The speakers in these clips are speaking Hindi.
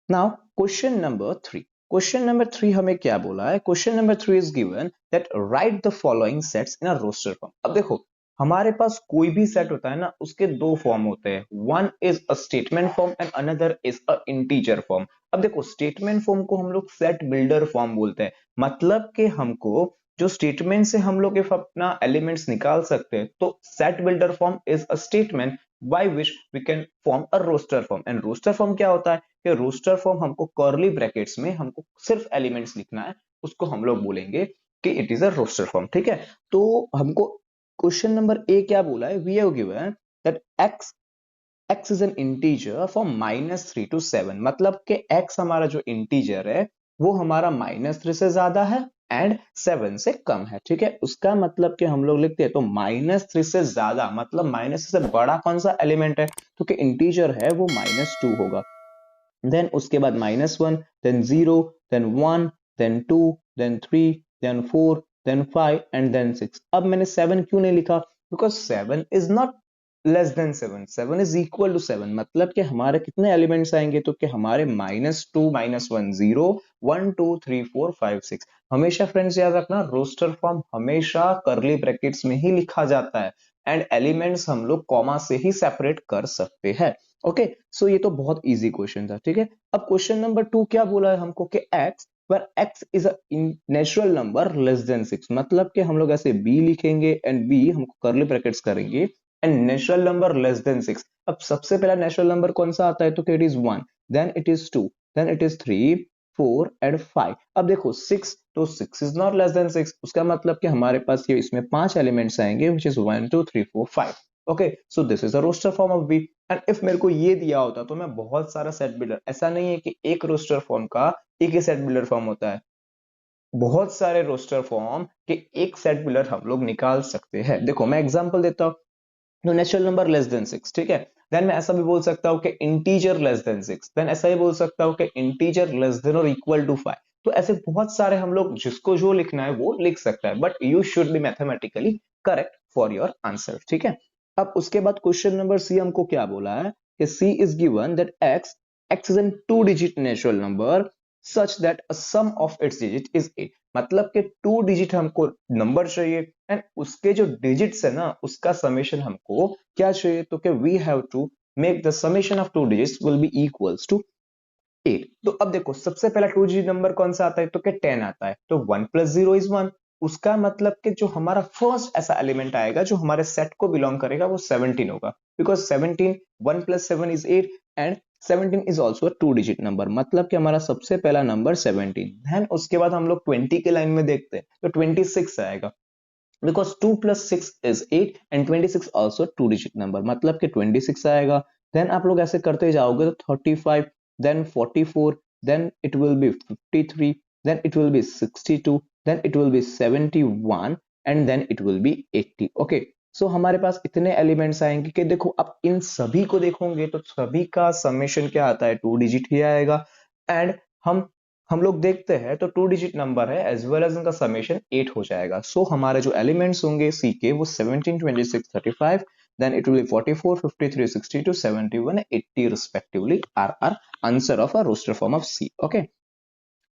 Now question number 3, question number 3 हमें क्या बोला है? Question number 3 is given that write the following sets in a roster form. अब देखो, हमारे पास कोई भी सेट होता है ना, उसके दो फॉर्म होते हैं, one is a statement form and another is a integer form. अब देखो, स्टेटमेंट फॉर्म को हम लोग सेट बिल्डर फॉर्म बोलते हैं, मतलब कि हमको जो स्टेटमेंट से हम लोग अपना एलिमेंट्स निकाल सकते हैं, तो set builder form is a statement by which we can form a roster form. And roster form क्या होता है कि रोस्टर फॉर्म हमको कर्ली ब्रैकेट्स में हमको सिर्फ एलिमेंट्स लिखना है, उसको हम लोग बोलेंगे कि it is a roster form. ठीक है, तो हमको क्वेश्चन नंबर ए क्या बोला है? We have given that x is an integer from -3 to 7, मतलब कि x हमारा जो इंटीजर है वो हमारा -3 से ज्यादा है एंड 7 से कम है। ठीक है, उसका मतलब कि हम लोग लिखते हैं तो -3 से ज्यादा मतलब -3 से बड़ा कौन सा एलिमेंट है, तो कि इंटीजर है वो -2 होगा। देन उसके बाद -1, then 0, then 1, then 2, then 3, then 4, then 5 and then 6। अब मैंने 7 क्यों नहीं लिखा? Because 7 is not less than 7, 7 is equal to 7, मतलब कि हमारे कितने एलिमेंट्स आएंगे, तो कि हमारे -2, -1, 0, 1, 2, 3, 4, 5, 6। हमेशा फ्रेंड्स याद रखना, रोस्टर फॉर्म हमेशा कर्ली ब्रैकेट्स में ही लिखा जाता है एंड एलिमेंट्स हम लोग कॉमा से ही सेपरेट कर सकते हैं। ओके, सो ये तो बहुत इजी क्वेश्चन था। ठीक है, अब क्वेश्चन नंबर 2 क्या बोला है हमको कि x where x is a natural number less than 6, मतलब कि हम लोग ऐसे b लिखेंगे एंड b हमको कर्ली ब्रैकेट्स करेंगे and natural number less than 6। अब सबसे पहला नेचुरल नंबर कौन सा आता है, तो it is 1, then it is 2, then it is 3, 4 and 5। अब देखो 6, तो 6 इज नॉट लेस देन 6, उसका मतलब कि हमारे पास ये इसमें 5 एलिमेंट्स आएंगे which is 1, 2, 3, 4, 5। Okay, so this is a roster form of b। And if मेरे को ये दिया होता तो मैं बहुत सारा सेट बिल्डर, ऐसा नहीं है कि एक रोस्टर फॉर्म का एक ही सेट बिल्डर फॉर्म होता है, बहुत सारे रोस्टर फॉर्म के एक सेट बिल्डर हम लोग निकाल सकते हैं। देखो मैं एग्जांपल देता हूं, तो नेचुरल नंबर लेस देन 6, ठीक है, देन मैं ऐसा भी बोल सकता हूं कि इंटीजर लेस देन 6, देन ऐसा ही बोल सकता हूं कि इंटीजर लेस देन और इक्वल टू 5। तो ऐसे बहुत सारे हम लोग जिसको जो लिखना है वो लिख सकता है, but you should be mathematically correct for your answer. ठीक है, अब उसके बाद क्वेश्चन नंबर सी हमको क्या बोला है कि C is given that x is an 2 digit natural number such that a sum of its digit is 8, मतलब कि 2 डिजिट हमको नंबर चाहिए एंड उसके जो डिजिट्स है ना उसका समेशन हमको क्या चाहिए, तो कि we have to make the summation of 2 digits will be equals to 8। तो अब देखो सबसे पहला 2 डिजिट नंबर कौन सा आता है, तो कि 10 आता है, तो 1 प्लस 0 इज 1। उसका मतलब कि जो हमारा फर्स्ट ऐसा एलिमेंट आएगा जो हमारे सेट को बिलोंग करेगा वो 17 होगा, because 17, 1 plus 7 is 8 and 17 is also 2 digit number, मतलब कि हमारा सबसे पहला नंबर 17। देन उसके बाद हम लोग 20 के लाइन में देखते हैं तो 26 आएगा, because 2 plus 6 is 8 and 26 also 2 digit number, मतलब कि 26 आएगा। then आप लोग ऐसे करते जाओगे तो 35, then 44, then it will be 53, then it will be 62, then it will be 71 and then it will be 80। okay, सो हमारे पास इतने एलिमेंट्स आएंगे कि देखो अब इन सभी को देखोगे तो सभी का समेशन क्या आता है, 2 डिजिट ही आएगा। एंड हम लोग देखते हैं तो 2 डिजिट नंबर है एज वेल एज इनका समेशन 8 हो जाएगा। सो हमारे जो एलिमेंट्स होंगे सी के वो 17, 26, 35, then it will be 44, 53, 62, 71, 80 respectively are answer of a roster form of C. Okay,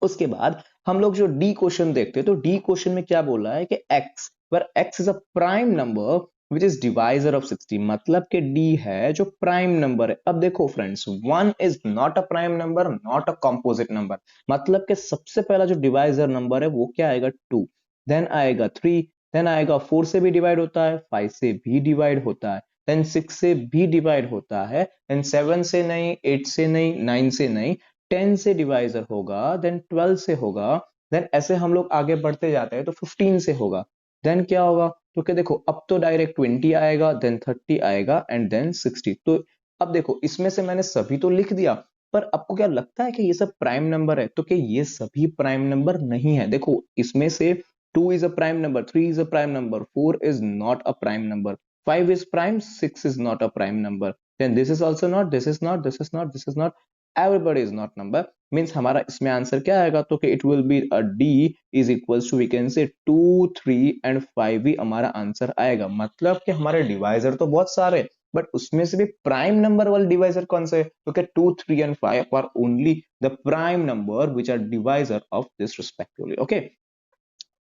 उसके बाद हम लोग जो डी क्वेश्चन देखते हैं तो डी क्वेश्चन में क्या बोला है कि x where x is a prime number which is divisor of 60, मतलब कि d है जो प्राइम नंबर है। अब देखो friends, 1 is not a prime number, not a composite number, मतलब कि सबसे पहला जो डिवाइजर नंबर है वो क्या आएगा, 2, देन आएगा 3, देन आएगा 4 से भी डिवाइड होता है, 5 से भी डिवाइड होता है, देन 6 से भी डिवाइड होता है, देन 7 से नहीं, 8 से नहीं, 9 से नहीं, 10 से डिवाइजर होगा, देन 12 से होगा, देन ऐसे हम लोग आगे बढ़ते जाते हैं तो 15 से होगा, देन क्या होगा, तो क्या देखो अब तो डायरेक्ट 20 आएगा, देन 30 आएगा एंड देन 60। तो अब देखो इसमें से मैंने सभी तो लिख दिया, पर आपको क्या लगता है कि ये सब प्राइम नंबर है, तो कि ये सभी प्राइम नंबर नहीं है। देखो इसमें से 2 is a prime number, 3 is a prime number, 4 is not a prime number, 5 is prime, 6 is not a prime number, then this is also not, this is not, this is not, this is not, everybody is not number, means हमारा इसमें आंसर क्या आएगा, तो कि it will be a D is equals to we can say 2, 3 and 5 ही हमारा आंसर आएगा। मतलब कि हमारे डिवाइजर तो बहुत सारे बट उसमें से भी प्राइम नंबर वाले डिवाइजर कौन से है? तो क्या 2, 3 and 5 are only the prime number which are divisor of this respectively. Okay,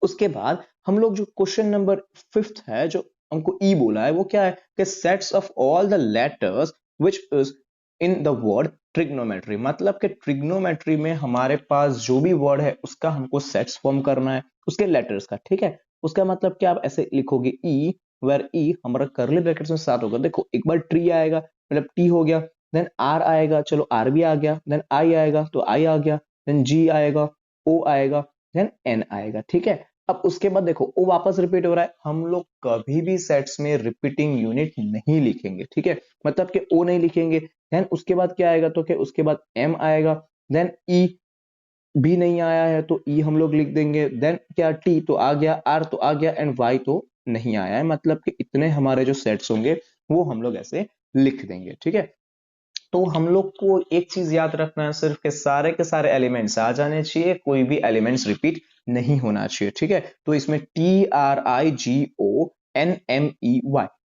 उसके बाद हम लोग जो क्वेश्चन नंबर 5th है, जो हमको ई बोला है, वो क्या है कि sets of all the letters which is in the word trigonometry. मतलब कि ट्रिग्नोमेट्री में हमारे पास जो भी वर्ड है उसका हमको सेट्स फॉर्म करना है, उसके लेटर्स का। ठीक है, उसका मतलब क्या, आप ऐसे लिखोगे ई, वेर ई हमारा करली ब्रैकेट्स में साथ होगा। देखो एक बार ट्री आएगा मतलब टी हो गया, देन आर आएगा, चलो आर भी आ गया, देन आई आएगा तो आई आ गया, देन जी आएगा, ओ आएगा, देन एन आएगा। ठीक है, अब उसके बाद देखो ओ वापस रिपीट हो रहा है, हम लोग कभी भी सेट्स में रिपीटिंग यूनिट नहीं लिखेंगे। ठीक है, मतलब कि ओ नहीं लिखेंगे। देन उसके बाद क्या आएगा, तो क्या उसके बाद एम आएगा, देन ई भी नहीं आया है तो ई हम लोग लिख देंगे, देन क्या टी तो आ गया, आर तो आ गया, एंड वाई तो नहीं आया है। मतलब कि इतने हमारे जो सेट्स होंगे वो हम लोग ऐसे लिख देंगे। ठीक है, तो हम लोग को एक चीज याद रखना है, सिर्फ के सारे एलिमेंट्स आ जाने चाहिए, कोई भी एलिमेंट्स रिपीट नहीं होना चाहिए। ठीक है, तो इसमें TRIGONMEY,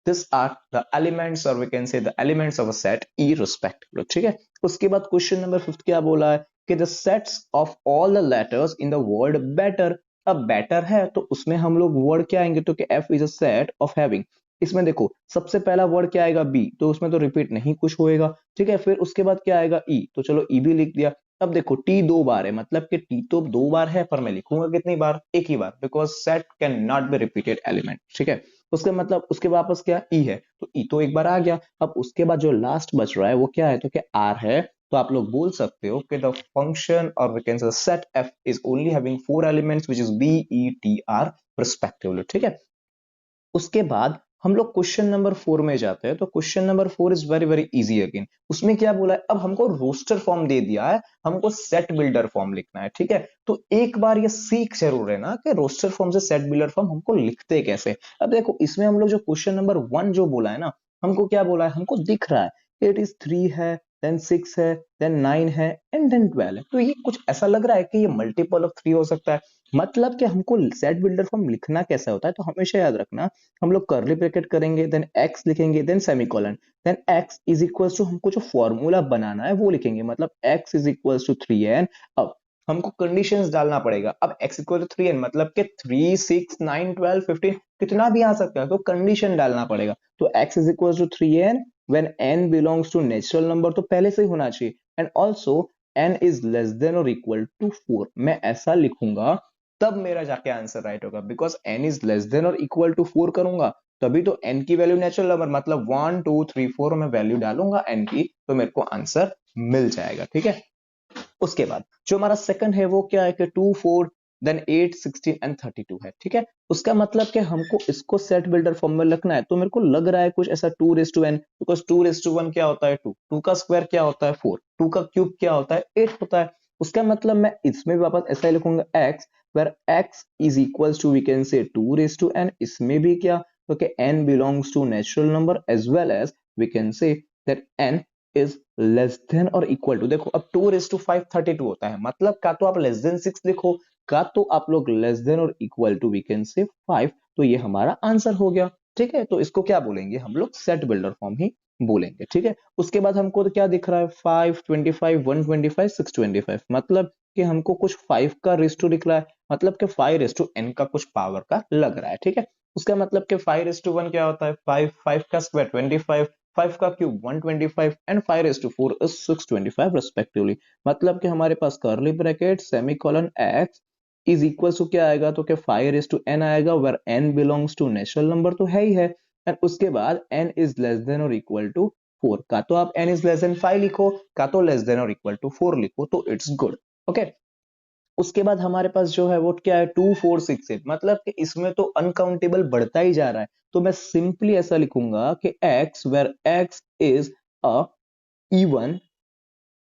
this are the elements, और we can say the elements of a set E respectively. ठीक है, उसके बाद क्वेश्चन नंबर 5 क्या बोला है कि the sets of all the letters in the word better. अब बेटर है तो उसमें हम लोग वर्ड क्या आएंगे, तो कि F is a set of having. इसमें देखो सबसे पहला वर्ड क्या आएगा, बी, तो उसमें तो रिपीट नहीं कुछ होएगा। ठीक है, फिर उसके बाद क्या आएगा ई, तो चलो ई भी लिख दिया। अब देखो टी 2 बार है, मतलब कि टी तो 2 बार है, पर मैं लिखूंगा कितनी बार, एक ही बार, because set can not be repeated element. ठीक है, उसके मतलब उसके वापस क्या ई है, तो ई तो एक बार आ गया। अब उसके बाद जो लास्ट बच रहा है वो क्या है, तो क्या आर है। तो आप लोग बोल सकते हो कि द फंक्शन और we can say set F is only having 4 elements which is B E T R respectively. ठीक है, उसके बाद हम लोग क्वेश्चन नंबर 4 में जाते हैं। तो question number 4 is very very easy again. उसमें क्या बोला है, अब हमको रोस्टर फॉर्म दे दिया है, हमको सेट बिल्डर फॉर्म लिखना है। ठीक है, तो एक बार ये सीख जरूर है ना कि रोस्टर फॉर्म से सेट बिल्डर फॉर्म हमको लिखते कैसे। अब देखो इसमें हम लोग जो क्वेश्चन नंबर 1 जो बोला है ना, हमको क्या बोला है, हमको दिख रहा है इट इज 3 है, देन 6 है, देन 9 है, एंड देन 12 है। तो ये कुछ ऐसा लग रहा है कि ये मल्टीपल ऑफ 3 हो सकता है। मतलब कि हमको सेट बिल्डर फॉर्म लिखना कैसा होता है, तो हमेशा याद रखना, हम लोग करली ब्रैकेट करेंगे, देन एक्स लिखेंगे, then semicolon, then x is equals to, हमको जो फॉर्मूला बनाना है वो लिखेंगे, मतलब x is equals to 3n। अब हमको कंडीशंस डालना पड़ेगा। अब x इक्वल टू 3n मतलब कि 3, 6, 9, 12, 15 कितना भी आ सकता है, तो कंडीशन डालना पड़ेगा। तो x is equals to 3n when n belongs to natural number, तो पहले से ही होना चाहिए, and also n is less than और इक्वल टू 4। मैं ऐसा लिखूंगा तब मेरा जाके आंसर राइट होगा, because n is less than और इक्वल टू 4 करूंगा तभी तो n की वैल्यू नेचुरल नंबर मतलब 1, 2, 3, 4 में वैल्यू डालूंगा n की, तो मेरे को आंसर मिल जाएगा। ठीक है, उसके बाद जो हमारा सेकंड है वो क्या है कि 2, 4, देन 8, 16 एंड 32 है। ठीक है, उसका मतलब कि हमको इसको सेट बिल्डर फॉर्म में लिखना है। तो मेरे को लग रहा है कुछ ऐसा 2:n, बिकॉज 2:1 क्या होता है 2, 2 का स्क्वायर क्या होता है 4, 2 का क्यूब क्या होता है 8 होता है। उसका मतलब मैं इसमें भी वापस ऐसा ही लिखूंगा x, where x is equals to we can say 2:n। इसमें भी क्या, तो कि n belongs to natural number as well as we can say that n is less than और equal to। देखो अब 2:5 32 होता है, मतलब का तो आप लेस देन 6 लिखो, का तो आप लोग लेस देन और equal to we can say 5। तो ये हमारा आंसर हो गया। ठीक है, तो इसको क्या बोलेंगे हम लोग, सेट बिल्डर फॉर्म ही बोलेंगे। ठीक है, उसके बाद हमको तो क्या दिख रहा है 5, 25, 125, 625, मतलब कि हमको कुछ 5 का रेस टू दिख रहा है, मतलब कि 5:n का कुछ पावर का लग रहा है। ठीक है, उसका मतलब कि 5:1 क्या होता है 5, 5 का स्क्वायर 25, 5 का क्यूब 125 एंड 5:4 इज 625 रिस्पेक्टिवली। मतलब कि हमारे पास curly bracket semicolon x is equal to क्या आएगा, तो कि 5:n आएगा, where n belongs to natural number तो है ही है, एंड उसके बाद n इज लेस देन और इक्वल टू 4। का तो आप n इज लेस देन 5 लिखो, का तो लेस देन और इक्वल टू 4 लिखो, तो इट्स गुड। ओके, उसके बाद हमारे पास जो है वो क्या है 2, 4, 6, 8, मतलब कि इसमें तो अनकाउंटेबल बढ़ता ही जा रहा है। तो मैं सिंपली ऐसा लिखूंगा कि x where x is a even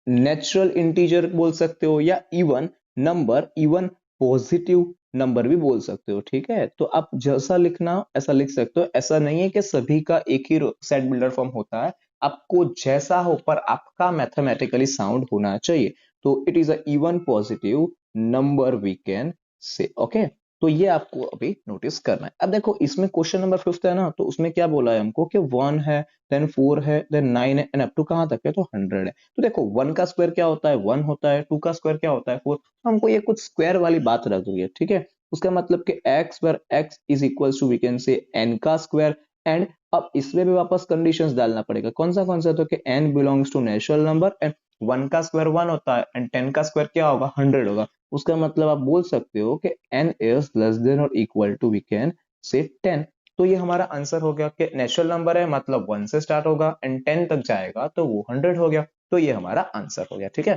natural integer बोल सकते हो, या even number, even positive number भी बोल सकते हो। ठीक है, तो आप जैसा लिखना ऐसा लिख सकते हो, ऐसा नहीं है कि सभी का एक ही सेट बिल्डर फॉर्म होता है, आपको जैसा हो पर आपका मैथमेटिकली साउंड होना चाहिए। तो it is a even positive number we can say. Okay, तो ये आपको अभी नोटिस करना है। अब देखो इसमें क्वेश्चन नंबर 5 है ना, तो उसमें क्या बोला है हमको कि 1 है, देन 4 है, देन 9 है, एंड अप टू कहां तक है, तो 100 है। तो देखो 1 का स्क्वायर क्या होता है, 1 होता है, 2 का स्क्वायर क्या होता है, 4। तो हमको ये कुछ स्क्वायर वाली बात लग रही है, ठीक है। उसका मतलब कि x पर x is equal to we can say n का स्क्वायर। एंड अब इसमें भी वापस कंडीशंस डालना पड़ेगा, कौन सा, तो कि n belongs to natural number, and 1 का स्क्वायर 1 होता है, एंड 10 का स्क्वायर क्या होगा, 100 होगा। उसका मतलब आप बोल सकते हो कि n इज लेस देन और equal to we can say 10। तो ये हमारा आंसर हो गया कि नेचुरल नंबर है, मतलब 1 से स्टार्ट होगा एंड 10 तक जाएगा, तो वो 100 हो गया। तो ये हमारा आंसर हो गया, ठीक है।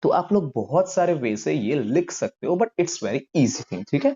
तो आप लोग बहुत सारे वे से ये लिख सकते हो, but it's very easy thing, ठीक है।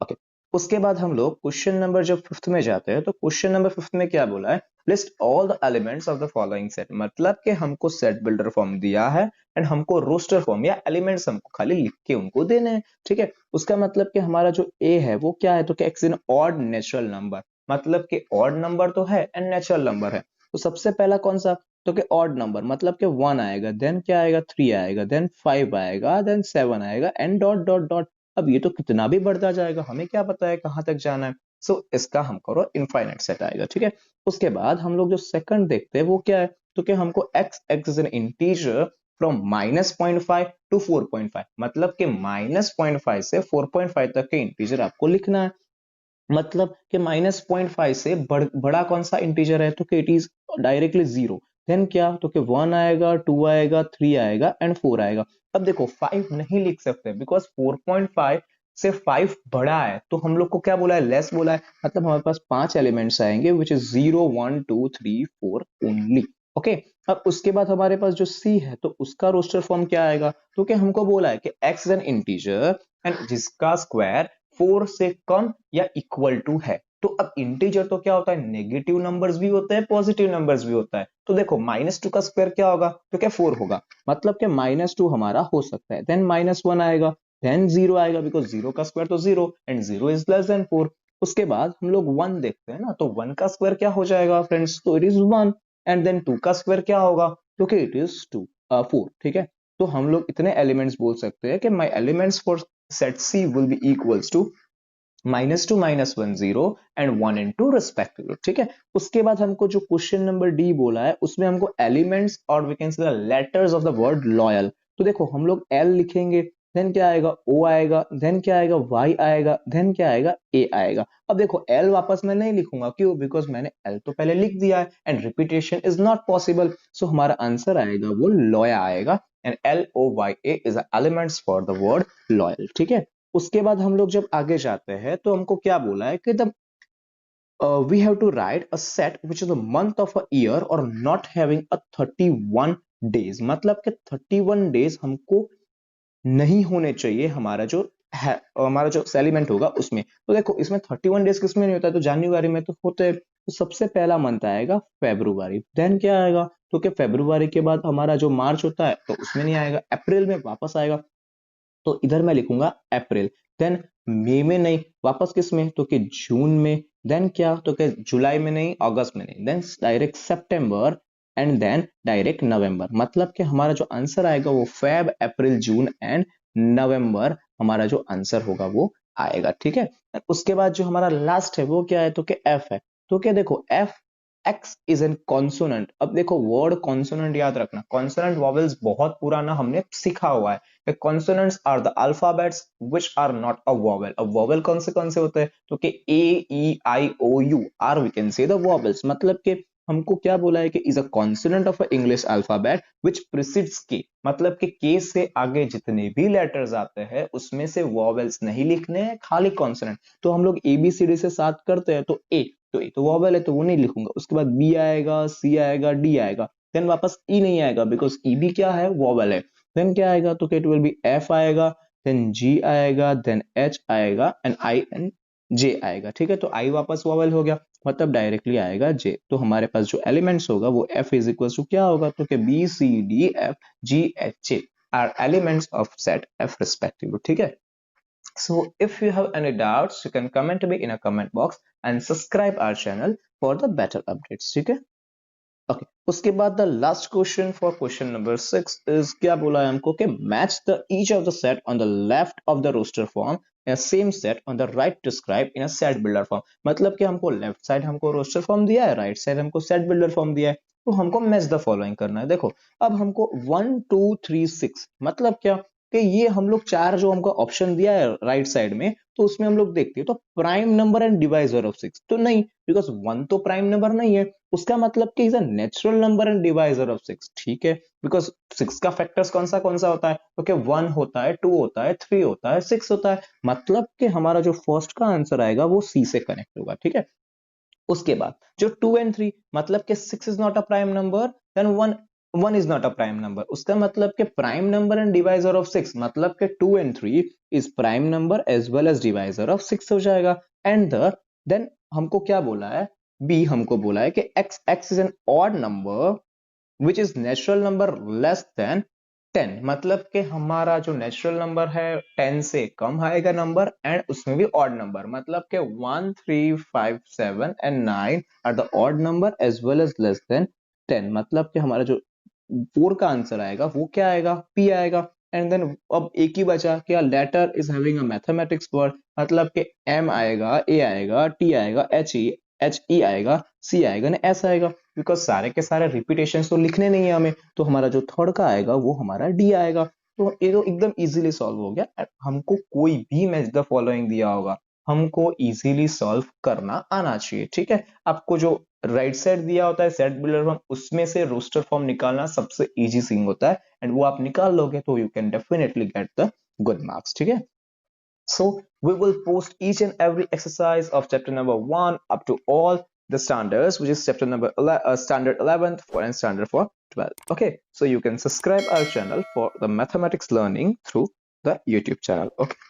ओके, उसके बाद हम लोग क्वेश्चन नंबर जब 5th में जाते हैं, तो क्वेश्चन नंबर 5th में क्या बोला है, list all the elements of the following set. मतलब कि हमको सेट बिल्डर फॉर्म दिया है एंड हमको रोस्टर फॉर्म या एलिमेंट्स हमको खाली लिख के उनको देने हैं, ठीक है। उसका मतलब कि हमारा जो ए है वो क्या है, तो एक्स इन ऑड नेचुरल नंबर, मतलब कि ऑड नंबर तो है एंड नेचुरल नंबर है। तो सबसे पहला कौन सा, तो कि ऑड नंबर, मतलब कि 1 आएगा, देन क्या आएगा, 3 आएगा, देन 5 आएगा, देन 7 आएगा, एंड डॉट डॉट डॉट। अब ये तो कितना भी बढ़ता जाएगा, हमें क्या पता है कहां तक जाना है। सो इसका हम करो इनफाइनाइट सेट आएगा, ठीक है। उसके बाद हम लोग जो सेकंड देखते हैं वो क्या है, तो कि हमको x is an integer from -0.5 to 4.5, मतलब कि -0.5 से 4.5 तक के इंटीजर आपको लिखना है। मतलब कि -0.5 से बड़ा कौन सा इंटीजर है, तो कि it is directly zero. Then क्या, तो कि 1 आएगा, 2 आएगा, 3 आएगा, एंड 4 आएगा। अब देखो 5 नहीं लिख सकते बिकॉज 4.5 से 5 बड़ा है, तो हम लोग को क्या बोला है, लेस बोला है। मतलब हमारे पास 5 एलिमेंट्स आएंगे विच इज 0 1 2 3 4 ओनली। ओके, अब उसके बाद हमारे पास जो सी है, तो उसका रोस्टर फॉर्म क्या आएगा, तो कि हमको बोला है कि x एन इंटीजर एंड जिसका स्क्वायर 4 से कम या इक्वल टू है। तो अब इंटीजर तो क्या होता है, नेगेटिव नंबर्स भी होते हैं, पॉजिटिव नंबर्स भी होता है। तो देखो -2 का स्क्वायर क्या होगा, तो क्या 4 होगा, मतलब कि -2 हमारा हो सकता है। देन -1 आएगा, देन 0 आएगा, बिकॉज 0 का स्क्वायर तो 0 एंड 0 इज लेस देन 4। उसके बाद हम लोग 1 देखते हैं ना, तो 1 का स्क्वायर क्या हो जाएगा फ्रेंड्स, तो इट इज 1। एंड देन 2 का स्क्वायर क्या होगा, तो कि इट इज 4, ठीक है। तो हम लोग इतने एलिमेंट्स बोल सकते हैं कि my elements for set C will be equals to -2 -1 0 and 1 and 2 respectively, ठीक है। उसके बाद हमको जो क्वेश्चन नंबर डी बोला है उसमें हमको एलिमेंट्स और we can say the letters of the word loyal. तो देखो हम लोग एल लिखेंगे, देन क्या आएगा, ओ आएगा, देन क्या आएगा, वाई आएगा, देन क्या आएगा, ए आएगा। अब देखो एल वापस मैं नहीं लिखूंगा, क्यों, बिकॉज मैंने एल तो पहले लिख दिया है and repetition is not possible. So हमारा आंसर आएगा वो लॉया आएगा, and LOYA is elements for the word loyal, ठीक है। उसके बाद हम लोग जब आगे जाते हैं तो हमको क्या बोला है कि the we have to write a set which is the month of a year or not having a 31 days, मतलब कि 31 डेज हमको नहीं होने चाहिए हमारा जो है, हमारा जो एलिमेंट होगा उसमें। तो देखो इसमें 31 डेज किसमें नहीं होता है, तो जनवरी में तो होते हैं। तो सबसे पहला मंथ आएगा फेब्रुवरी, देन क्या आएगा, तो कि फेब्रुवरी के बाद हमारा जो मार्च होता है तो उसमें नहीं आएगा, अप्रैल में वापस आएगा, तो इधर मैं लिखूंगा अप्रैल। देन मई में नहीं, वापस किस में, तो कि जून में। देन क्या, तो कि जुलाई में नहीं, अगस्त में नहीं, देन डायरेक्ट सितंबर, एंड देन डायरेक्ट नवंबर। मतलब कि हमारा जो आंसर आएगा वो Feb April June and November हमारा जो आंसर होगा वो आएगा, ठीक है। उसके बाद जो हमारा लास्ट है वो क्या है, तो कि एफ है। तो क्या देखो F, x is an consonant. अब देखो वर्ड कॉन्सोनेंट याद रखना, कॉन्सोनेंट वॉवेल्स बहुत पुराना हमने सीखा हुआ है। The consonants are the alphabets which are not a vowel. अब vowel कौन से होते हैं, तो कि A, E, I, O, U are we can say the vowels। मतलब कि हमको क्या बोला है कि is a consonant of a English alphabet which precedes K। मतलब कि K से आगे जितने भी लेटर्स आते हैं उसमें से vowels नहीं लिखने हैं, खाली consonant। तो हम लोग ABCD से स्टार्ट करते हैं, तो A, तो A तो vowel है तो वो नहीं लिखूंगा। उसके बाद B आएगा, C आएगा, D आएगा, देन वापस E नहीं आएगा बिकॉज E भी क्या है, vowel है। देन क्या आएगा, तो इट विल बी एफ आएगा, देन जी आएगा, देन एच आएगा, एंड आई एंड जे आएगा, ठीक है। तो आई वापस वॉवल हो गया, मतलब डायरेक्टली आएगा जे। तो हमारे पास जो एलिमेंट्स होगा वो एफ इज इक्वल टू क्या होगा, तो B C D F G H J are elements of set F respectively, ठीक है। So if you have any doubts you can comment me in a comment box and subscribe our channel for the better updates, ठीक है। ओके, उसके बाद the last question for question number 6 is क्या बोला है हमको कि match the each of the set on the left of the roster form same set on the right describe in a set builder form. मतलब कि हमको लेफ्ट साइड हमको रोस्टर फॉर्म दिया है, राइट साइड हमको सेट बिल्डर फॉर्म दिया है, तो हमको मैच द फॉलोइंग करना है। देखो अब हमको 1 2 3 6 मतलब क्या कि ये हम लोग चार जो हमको ऑप्शन दिया है राइट साइड में, तो उसमें हम लोग देखते हैं तो prime number and divisor of 6 तो नहीं, बिकॉज 1 तो प्राइम नंबर नहीं है, उसका मतलब कि is a natural number and divisor of 6। ठीक है, बिकॉज 6 का फैक्टर्स कौन सा होता है, ओके 1 होता है, 2 होता है, 3 होता है, 6 होता है, मतलब कि हमारा जो फर्स्ट का आंसर आएगा वो सी से कनेक्ट होगा। ठीक है, उसके बाद जो 2 एंड 3 मतलब कि 6 is not a prime number, then 1 is not a prime number, उसका मतलब कि prime number and divisor of 6 मतलब कि 2 and 3 is prime number as well as divisor of 6 हो जाएगा। एंड देन हमको क्या बोला है, बी हमको बोला है कि x is N odd number which is natural number less than 10, मतलब कि हमारा जो नेचुरल नंबर है 10 से कम आएगा नंबर, एंड उसमें भी ऑड नंबर, मतलब कि 1 3 5 7 and 9 are the odd number as well as less than 10, मतलब कि हमारा जो 4 का आंसर आएगा वो क्या आएगा, पी आएगा। एंड देन अब एक ही बचा क्या, letter is having a mathematics word, मतलब कि एम आएगा, ए आएगा, टी आएगा, एच ई आएगा, सी आएगा ना एस आएगा, बिकॉज सारे के सारे रिपीटेशन तो लिखने नहीं है हमें, तो हमारा जो थर्ड का आएगा वो हमारा डी आएगा। तो ये तो एकदम इजीली सॉल्व हो गया। हमको कोई भी मैच द फॉलोइंग दिया होगा, हमको इजीली सॉल्व करना आना चाहिए। ठीक है, आपको जो राइट साइड दिया होता है सेट बिल्डर फॉर्म, उसमें से रोस्टर फॉर्म निकालना सबसे इजी थिंग होता है, एंड वो आप निकाल लोगे तो you can definitely get the good marks. ठीक है, so we will post each and every exercise of chapter number 1 up to all the standards, which is chapter number standard 11th for and standard for 12. Okay, so you can subscribe our channel for the mathematics learning through the YouTube channel. Okay.